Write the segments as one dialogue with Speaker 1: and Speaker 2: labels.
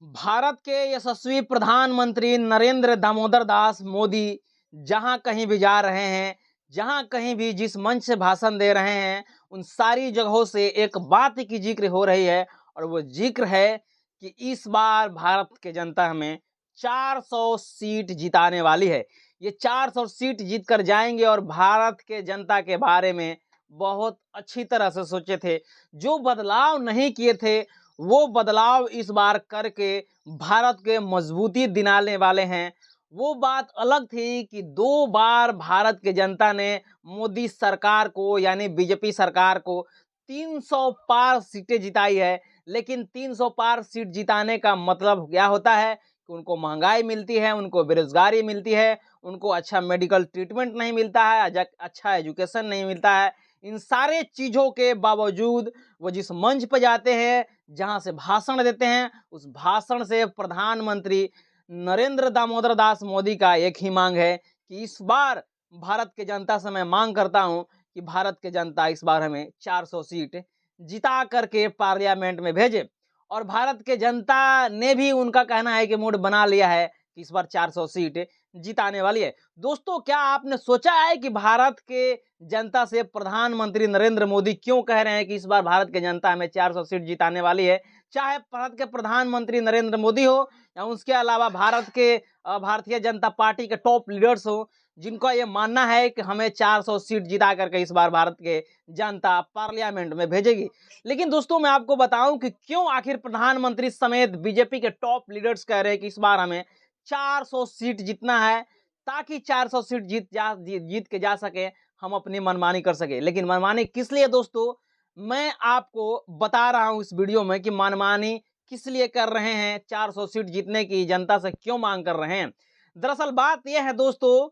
Speaker 1: भारत के यशस्वी प्रधानमंत्री नरेंद्र दामोदर दास मोदी जहां कहीं भी जा रहे हैं, जहां कहीं भी जिस मंच से भाषण दे रहे हैं, उन सारी जगहों से एक बात की जिक्र हो रही है और वो जिक्र है कि इस बार भारत की जनता हमें 400 सीट जिताने वाली है। ये 400 सीट जीत कर जाएंगे और भारत के जनता के बारे में बहुत अच्छी तरह से सोचे थे। जो बदलाव नहीं किए थे वो बदलाव इस बार करके भारत के मजबूती दिलाने वाले हैं। वो बात अलग थी कि 2 बार भारत की जनता ने मोदी सरकार को यानी बीजेपी सरकार को 300 पार सीटें जिताई है। लेकिन 300 पार सीट जिताने का मतलब क्या होता है कि उनको महंगाई मिलती है, उनको बेरोजगारी मिलती है, उनको अच्छा मेडिकल ट्रीटमेंट नहीं मिलता है, अच्छा एजुकेशन नहीं मिलता है। इन सारे चीज़ों के बावजूद वो जिस मंच पर जाते हैं, जहां से भाषण देते हैं, उस भाषण से प्रधानमंत्री नरेंद्र दामोदर दास मोदी का एक ही मांग है कि इस बार भारत के जनता से मैं मांग करता हूं कि भारत के जनता इस बार हमें 400 सीट जिता करके पार्लियामेंट में भेजे। और भारत के जनता ने भी उनका कहना है कि मूड बना लिया है कि इस बार 400 सीट जिताने वाली है। दोस्तों, क्या आपने सोचा है कि भारत के जनता से प्रधानमंत्री नरेंद्र मोदी क्यों कह रहे हैं कि इस बार भारत की जनता हमें 400 सीट जिताने वाली है? चाहे भारत के प्रधानमंत्री नरेंद्र मोदी हो या उसके अलावा भारत के भारतीय जनता पार्टी के टॉप लीडर्स हो, जिनका ये मानना है कि हमें 400 सीट जिता करके इस बार भारत के जनता पार्लियामेंट में भेजेगी। लेकिन दोस्तों, मैं आपको बताऊं कि क्यों आखिर प्रधानमंत्री समेत बीजेपी के टॉप लीडर्स कह रहे हैं कि इस बार हमें 400 सीट जीतना है, ताकि 400 सीट जीत के जा सके, हम अपनी मनमानी कर सके। लेकिन मनमानी किस लिए दोस्तों, मैं आपको बता रहा हूं इस वीडियो में कि मनमानी किस लिए कर रहे हैं, 400 सीट जीतने की जनता से क्यों मांग कर रहे हैं। दरअसल बात यह है दोस्तों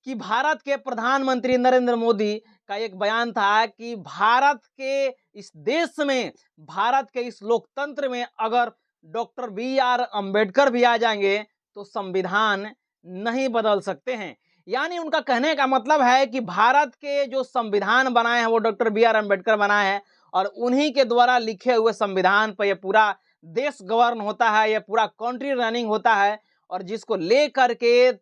Speaker 1: कि भारत के प्रधानमंत्री नरेंद्र मोदी का एक बयान था कि भारत के इस देश में, भारत के इस लोकतंत्र में अगर डॉक्टर बी.आर. अंबेडकर भी आ जाएंगे तो संविधान नहीं बदल सकते हैं। यानी उनका कहने का मतलब है कि भारत के जो संविधान बनाए हैं वो डॉक्टर बी.आर. अंबेडकर बनाए हैं और उन्हीं के द्वारा लिखे हुए संविधान पर यह पूरा देश गवर्न होता है, यह पूरा कंट्री रनिंग होता है और जिसको लेकर के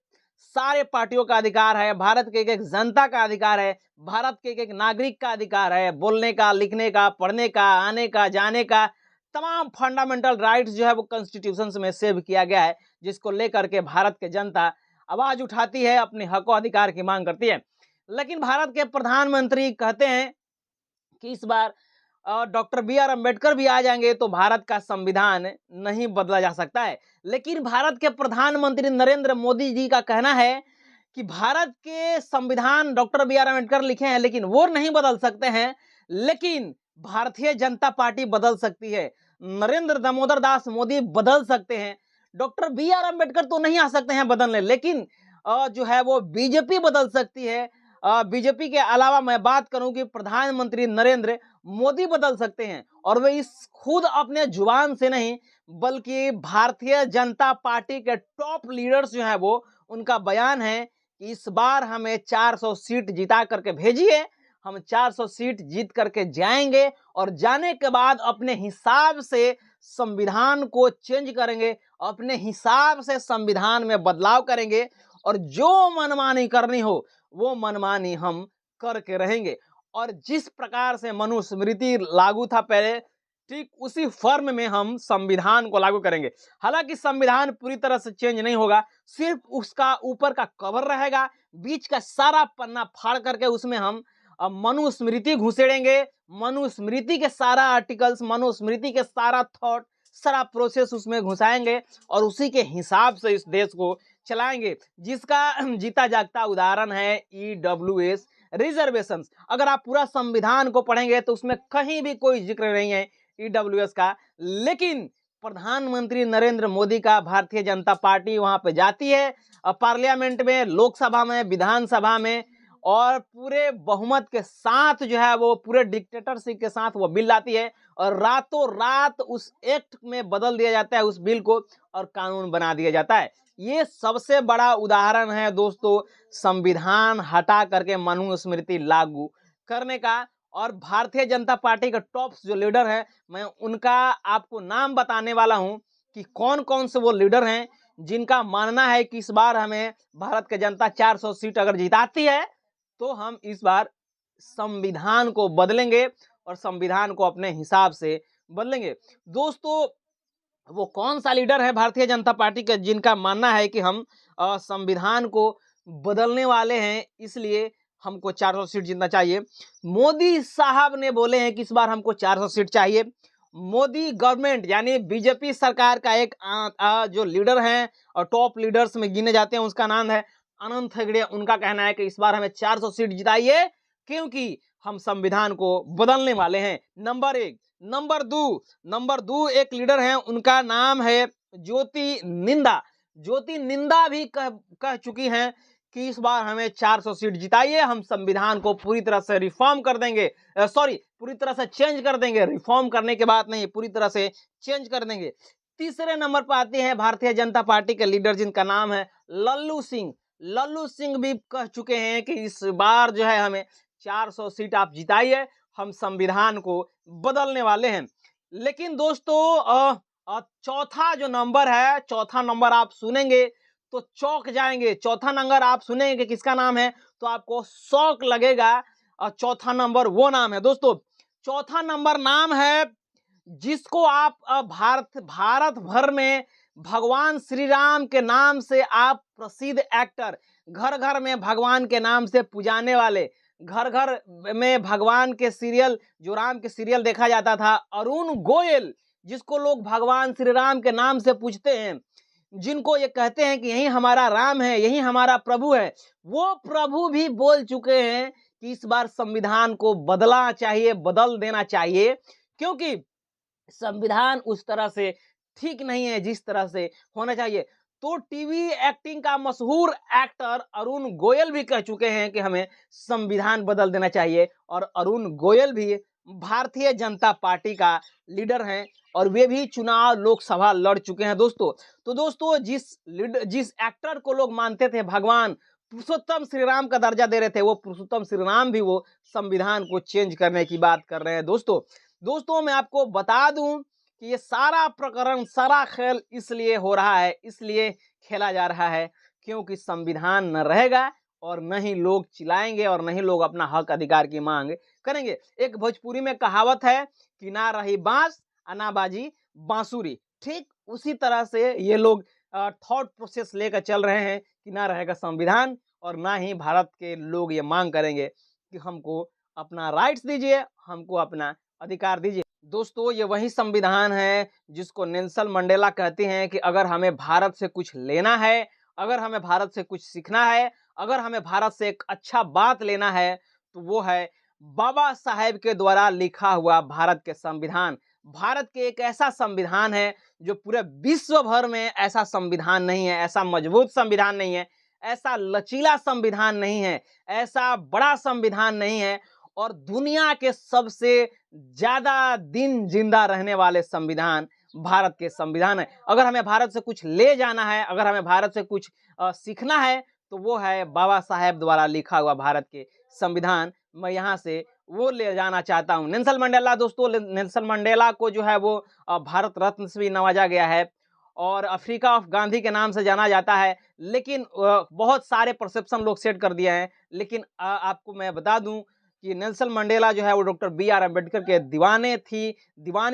Speaker 1: सारे पार्टियों का अधिकार है, भारत के एक जनता का अधिकार है, भारत के एक नागरिक का अधिकार है बोलने का, लिखने का, पढ़ने का, आने का, जाने का। तमाम फंडामेंटल राइट्स जो है वो कॉन्स्टिट्यूशन में सेव किया गया है, जिसको लेकर के भारत के जनता आवाज उठाती है, अपने हक अधिकार की मांग करती है। लेकिन भारत के प्रधानमंत्री कहते हैं कि इस बार डॉक्टर बी.आर. अंबेडकर भी आ जाएंगे तो भारत का संविधान नहीं बदला जा सकता है। लेकिन भारत के प्रधानमंत्री नरेंद्र मोदी जी का कहना है कि भारत के संविधान डॉक्टर बी.आर. अंबेडकर लिखे हैं लेकिन वो नहीं बदल सकते हैं, लेकिन भारतीय जनता पार्टी बदल सकती है, नरेंद्र दामोदर दास मोदी बदल सकते हैं। Doctor B R. अंबेडकर तो नहीं आ सकते हैं बदलने, लेकिन जो है वो बीजेपी बदल सकती है। बीजेपी के अलावा मैं बात करूं कि प्रधानमंत्री नरेंद्र मोदी बदल सकते हैं और वे इस खुद अपने जुबान से नहीं बल्कि भारतीय जनता पार्टी के टॉप लीडर्स जो है वो, उनका बयान है कि इस बार हमें 400 सीट जिता करके भेजिए, हम 400 सीट जीत करके जाएंगे और जाने के बाद अपने हिसाब से संविधान को चेंज करेंगे, अपने हिसाब से संविधान में बदलाव करेंगे और जो मनमानी करनी हो वो मनमानी हम करके रहेंगे। और जिस प्रकार से मनुस्मृति लागू था पहले, ठीक उसी फॉर्म में हम संविधान को लागू करेंगे। हालांकि संविधान पूरी तरह से चेंज नहीं होगा, सिर्फ उसका ऊपर का कवर रहेगा, बीच का सारा पन्ना फाड़ करके उसमें हम मनुस्मृति घुसेड़ेंगे, मनुस्मृति के सारा आर्टिकल्स, मनुस्मृति के सारा थॉट, सारा प्रोसेस उसमें घुसाएंगे और उसी के हिसाब से इस देश को चलाएंगे। जिसका जीता जागता उदाहरण है EWS रिजर्वेशन। अगर आप पूरा संविधान को पढ़ेंगे तो उसमें कहीं भी कोई जिक्र नहीं है EWS का, लेकिन प्रधानमंत्री नरेंद्र मोदी का भारतीय जनता पार्टी वहां पे जाती है पार्लियामेंट में, लोकसभा में, विधानसभा में और पूरे बहुमत के साथ जो है वो पूरे डिक्टेटरशिप के साथ वो बिल लाती है और रातों रात उस एक्ट में बदल दिया जाता है उस बिल को और कानून बना दिया जाता है। ये सबसे बड़ा उदाहरण है दोस्तों संविधान हटा करके मनुस्मृति लागू करने का। और भारतीय जनता पार्टी के टॉप जो लीडर है, मैं उनका आपको नाम बताने वाला हूं कि कौन कौन से वो लीडर हैं जिनका मानना है कि इस बार हमें भारत की जनता 400 सीट अगर जिताती है तो हम इस बार संविधान को बदलेंगे और संविधान को अपने हिसाब से बदलेंगे। दोस्तों, वो कौन सा लीडर है भारतीय जनता पार्टी का जिनका मानना है कि हम संविधान को बदलने वाले हैं, इसलिए हमको 400 सीट जीतना चाहिए। मोदी साहब ने बोले हैं कि इस बार हमको 400 सीट चाहिए। मोदी गवर्नमेंट यानी बीजेपी सरकार का एक जो लीडर हैं और टॉप लीडर्स में गिने जाते हैं, उसका नाम है अनंत हेगड़े। उनका कहना है कि इस बार हमें 400 सीट जिताइए क्योंकि हम संविधान को बदलने वाले हैं। नंबर 1। नंबर 2 एक लीडर हैं, उनका नाम है ज्योति निंदा। ज्योति निंदा भी कह चुकी हैं कि इस बार हमें 400 सीट जिताइए, हम संविधान को पूरी तरह से रिफॉर्म कर देंगे, पूरी तरह से चेंज कर देंगे। रिफॉर्म करने के बाद नहीं, पूरी तरह से चेंज कर देंगे। तीसरे नंबर पर आते हैं भारतीय जनता पार्टी के लीडर जिनका नाम है लल्लू सिंह। लल्लू सिंह भी कह चुके हैं कि इस बार जो है हमें 400 सीट आप जिताइए, हम संविधान को बदलने वाले हैं। लेकिन दोस्तों, चौथा जो नंबर है, चौथा नंबर आप सुनेंगे तो चौंक जाएंगे। चौथा नंबर आप सुनेंगे कि किसका नाम है तो आपको शौक लगेगा। चौथा नंबर वो नाम है दोस्तों, चौथा नंबर नाम है जिसको आप भारत भर में भगवान श्री राम के नाम से आप प्रसिद्ध एक्टर, घर घर में भगवान के नाम से पुजाने वाले, घर घर में भगवान के सीरियल, जो राम के सीरियल देखा जाता था, अरुण गोयल, जिसको लोग भगवान श्री राम के नाम से पूजते हैं, जिनको ये कहते हैं कि यही हमारा राम है, यही हमारा प्रभु है, वो प्रभु भी बोल चुके हैं कि इस बार संविधान को बदलना चाहिए, बदल देना चाहिए, क्योंकि संविधान उस तरह से ठीक नहीं है जिस तरह से होना चाहिए। तो टीवी एक्टिंग का मशहूर एक्टर अरुण गोयल भी कह चुके हैं कि हमें संविधान बदल देना चाहिए, और अरुण गोयल भी भारतीय जनता पार्टी का लीडर हैं और वे भी चुनाव लोकसभा लड़ चुके हैं दोस्तों। तो दोस्तों, जिस एक्टर को लोग मानते थे भगवान, पुरुषोत्तम श्री राम का दर्जा दे रहे थे, वो पुरुषोत्तम श्री राम भी वो संविधान को चेंज करने की बात कर रहे हैं दोस्तों। मैं आपको बता दूं कि ये सारा प्रकरण, सारा खेल इसलिए हो रहा है, इसलिए खेला जा रहा है क्योंकि संविधान न रहेगा और न ही लोग चिल्लाएंगे और न ही लोग अपना हक अधिकार की मांग करेंगे। एक भोजपुरी में कहावत है कि ना रही बांस ना बाजी बांसुरी। ठीक उसी तरह से ये लोग थॉट प्रोसेस लेकर चल रहे हैं कि ना रहेगा संविधान और ना ही भारत के लोग ये मांग करेंगे कि हमको अपना राइट्स दीजिए, हमको अपना अधिकार दीजिए। दोस्तों, ये वही संविधान है जिसको नेल्सन मंडेला कहते हैं कि अगर हमें भारत से कुछ लेना है, अगर हमें भारत से कुछ सीखना है, अगर हमें भारत से एक अच्छा बात लेना है तो वो है बाबा साहेब के द्वारा लिखा हुआ भारत के संविधान। भारत के एक ऐसा संविधान है जो पूरे विश्व भर में ऐसा संविधान नहीं है, ऐसा मजबूत संविधान नहीं है, ऐसा लचीला संविधान नहीं है, ऐसा बड़ा संविधान नहीं है, और दुनिया के सबसे ज्यादा दिन जिंदा रहने वाले संविधान भारत के संविधान है। अगर हमें भारत से कुछ ले जाना है, अगर हमें भारत से कुछ सीखना है तो वो है बाबा साहेब द्वारा लिखा हुआ भारत के संविधान। मैं यहाँ से वो ले जाना चाहता हूँ नेल्सन मंडेला। दोस्तों, नेल्सन मंडेला को जो है वो भारत रत्न से भी नवाजा गया है और अफ्रीका ऑफ गांधी के नाम से जाना जाता है, लेकिन बहुत सारे परसेप्शन लोग सेट कर दिए हैं। लेकिन आपको मैं बता दूं कि नेल्सन मंडेला जो है वो डॉक्टर B.R. अम्बेडकर के दीवानी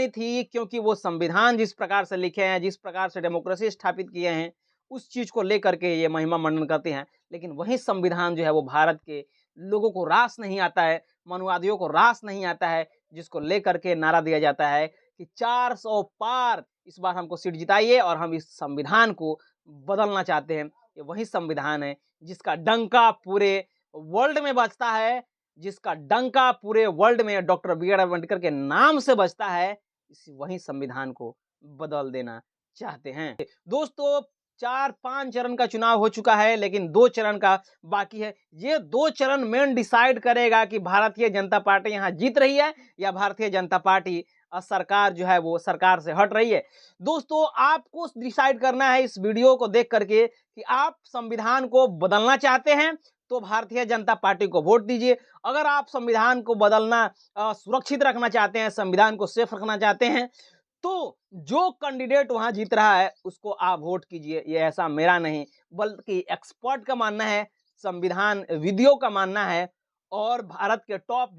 Speaker 1: थी, क्योंकि वो संविधान जिस प्रकार से लिखे हैं, जिस प्रकार से डेमोक्रेसी स्थापित किए हैं, उस चीज को लेकर के ये महिमा मंडन करते हैं। लेकिन वही संविधान जो है वो भारत के लोगों को रास नहीं आता है, मनुवादियों को रास नहीं आता है, जिसको लेकर के नारा दिया जाता है कि 400 पार इस बार हमको सीट जिताइए और हम इस संविधान को बदलना चाहते हैं। ये वही संविधान है जिसका डंका पूरे वर्ल्ड में बजता है, जिसका डंका पूरे वर्ल्ड में डॉक्टर B.R. अम्बेडकर के नाम से बजता है। इसी वही संविधान को बदल देना चाहते हैं दोस्तों। 4-5 चरण का चुनाव हो चुका है, लेकिन 2 चरण का बाकी है। ये 2 चरण मेन डिसाइड करेगा कि भारतीय जनता पार्टी यहाँ जीत रही है या भारतीय जनता पार्टी सरकार जो है वो सरकार से हट रही है। दोस्तों, आपको डिसाइड करना है इस वीडियो को देख करके कि आप संविधान को बदलना चाहते हैं तो भारतीय जनता पार्टी को वोट दीजिए। अगर आप संविधान को बदलना, सुरक्षित रखना चाहते हैं, संविधान को सेफ रखना चाहते हैं, तो जो कैंडिडेट वहां जीत रहा है उसको आप वोट कीजिए, ये ऐसा मेरा नहीं बल्कि एक्सपर्ट का मानना है, संविधान विधियों का मानना है और भारत के टॉप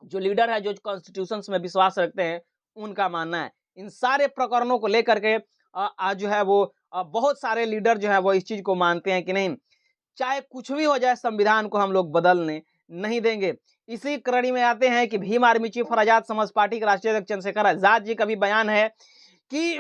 Speaker 1: जो लीडर है, जो कॉन्स्टिट्यूशंस में विश्वास रखते हैं, उनका मानना है। इन सारे प्रकरणों को लेकर के आज जो है वो बहुत सारे लीडर जो है वो इस चीज को मानते हैं कि नहीं, चाहे कुछ भी हो जाए संविधान को हम लोग बदलने नहीं देंगे। इसी कड़ी में आते हैं कि भीम आर्मी चीफ और आजाद समाज पार्टी के राष्ट्रीय अध्यक्ष चंद्रशेखर आजाद जी का भी बयान है कि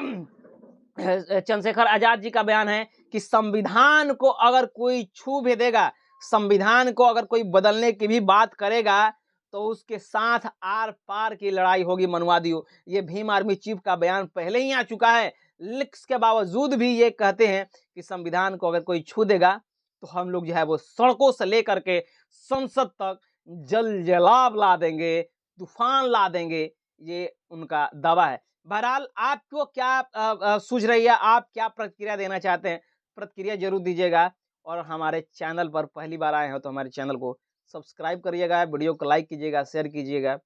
Speaker 1: चंद्रशेखर आजाद जी का बयान है कि संविधान को अगर कोई छू भी देगा, संविधान को अगर कोई बदलने की भी बात करेगा तो उसके साथ आर पार की लड़ाई होगी मनुवादियों। ये भीम आर्मी चीफ का बयान पहले ही आ चुका है, इसके बावजूद भी ये कहते हैं कि संविधान को अगर कोई छू देगा तो हम लोग जो है वो सड़कों से लेकर के संसद तक जल जलाब ला देंगे, तूफान ला देंगे, ये उनका दावा है। बहरहाल आपको क्या सूझ रही है, आप क्या प्रतिक्रिया देना चाहते हैं, प्रतिक्रिया जरूर दीजिएगा और हमारे चैनल पर पहली बार आए हो तो हमारे चैनल को सब्सक्राइब करिएगा, वीडियो को लाइक कीजिएगा, शेयर कीजिएगा।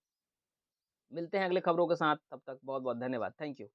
Speaker 1: मिलते हैं अगले खबरों के साथ, तब तक बहुत बहुत धन्यवाद, थैंक यू।